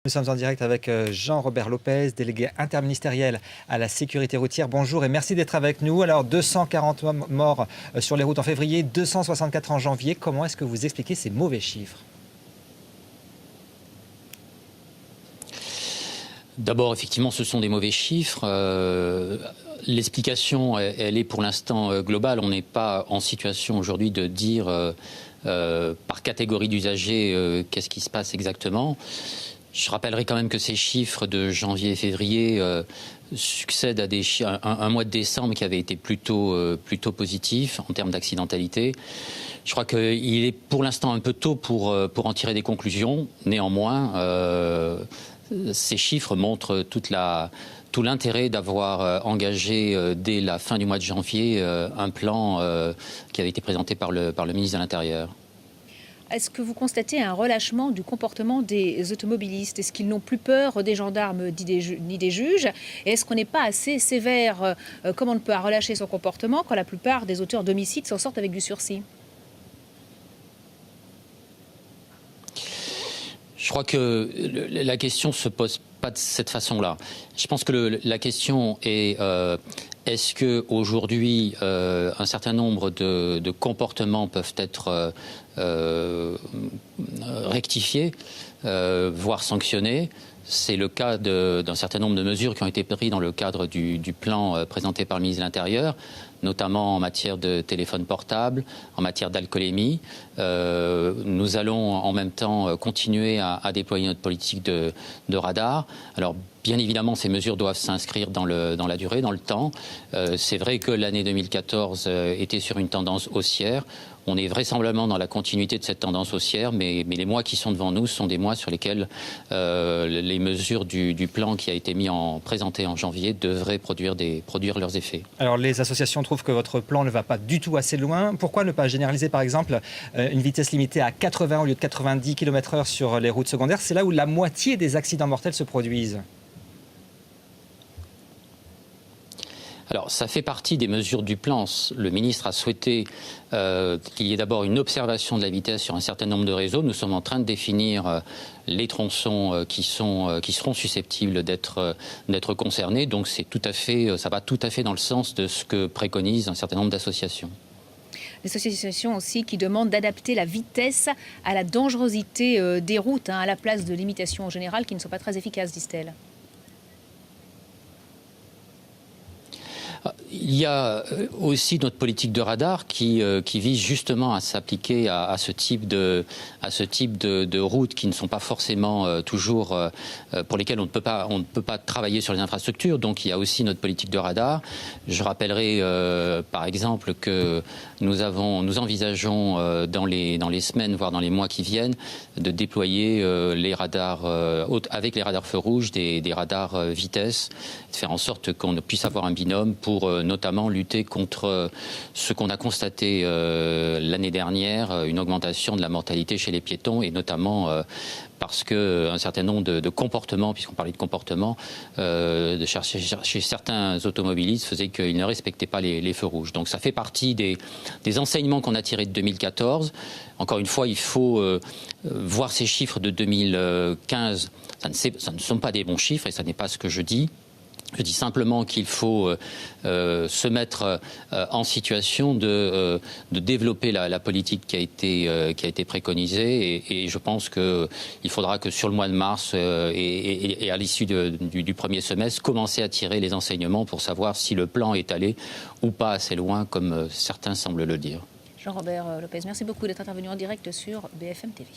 Nous sommes en direct avec Jean-Robert Lopez, délégué interministériel à la sécurité routière. Bonjour et merci d'être avec nous. Alors 240 morts sur les routes en février, 264 en janvier. Comment est-ce que vous expliquez ces mauvais chiffres ? D'abord, effectivement, ce sont des mauvais chiffres. L'explication, elle est pour l'instant globale. On n'est pas en situation aujourd'hui de dire par catégorie d'usagers qu'est-ce qui se passe exactement. Je rappellerai quand même que ces chiffres de janvier et février succèdent à un mois de décembre qui avait été plutôt positif en termes d'accidentalité. Je crois qu'il est pour l'instant un peu tôt pour en tirer des conclusions. Néanmoins, ces chiffres montrent tout l'intérêt d'avoir engagé dès la fin du mois de janvier un plan qui avait été présenté par le ministre de l'Intérieur. Est-ce que vous constatez un relâchement du comportement des automobilistes? Est-ce qu'ils n'ont plus peur des gendarmes ni des juges? Et est-ce qu'on n'est pas assez sévère? Comment on peut relâcher son comportement quand la plupart des auteurs d'homicides s'en sortent avec du sursis? Je crois que la question ne se pose pas de cette façon-là. Je pense que la question est est-ce qu'aujourd'hui, un certain nombre de comportements peuvent être rectifiés, voire sanctionnés. C'est le cas d'un certain nombre de mesures qui ont été prises dans le cadre du plan présenté par le ministre de l'Intérieur, notamment en matière de téléphone portable, en matière d'alcoolémie. Nous allons en même temps continuer à déployer notre politique de radar. Alors, bien évidemment, ces mesures doivent s'inscrire dans la durée, dans le temps. C'est vrai que l'année 2014 était sur une tendance haussière. On est vraisemblablement dans la continuité de cette tendance haussière, mais les mois qui sont devant nous sont des mois sur lesquels les mesures du plan qui a été présenté en janvier devraient produire leurs effets. Alors les associations trouvent que votre plan ne va pas du tout assez loin. Pourquoi ne pas généraliser par exemple une vitesse limitée à 80 au lieu de 90 km/h sur les routes secondaires? C'est là où la moitié des accidents mortels se produisent. Alors, ça fait partie des mesures du plan. Le ministre a souhaité qu'il y ait d'abord une observation de la vitesse sur un certain nombre de réseaux. Nous sommes en train de définir les tronçons qui seront susceptibles d'être concernés. Donc, ça va tout à fait dans le sens de ce que préconisent un certain nombre d'associations. Des associations aussi qui demandent d'adapter la vitesse à la dangerosité des routes, à la place de limitations générales qui ne sont pas très efficaces, disent-elles. Il y a aussi notre politique de radar qui vise justement à s'appliquer à ce type de routes qui ne sont pas forcément toujours pour lesquelles on ne peut pas travailler sur les infrastructures. Donc il y a aussi notre politique de radar. Je rappellerai par exemple que nous envisageons dans les semaines, voire dans les mois qui viennent, de déployer les radars avec les radars feux rouges, des radars vitesse, de faire en sorte qu'on puisse avoir un binôme pour notamment lutter contre ce qu'on a constaté l'année dernière, une augmentation de la mortalité chez les piétons, et notamment parce qu'un certain nombre de comportements, puisqu'on parlait de comportements, chez certains automobilistes faisaient qu'ils ne respectaient pas les feux rouges. Donc ça fait partie des enseignements qu'on a tirés de 2014. Encore une fois, il faut voir ces chiffres de 2015. Ça ne sont pas des bons chiffres et ça n'est pas ce que je dis. Je dis simplement qu'il faut se mettre en situation de développer la politique qui a été préconisée et je pense qu'il faudra que sur le mois de mars et à l'issue du premier semestre, commencer à tirer les enseignements pour savoir si le plan est allé ou pas assez loin, comme certains semblent le dire. Jean-Robert Lopez, merci beaucoup d'être intervenu en direct sur BFM TV.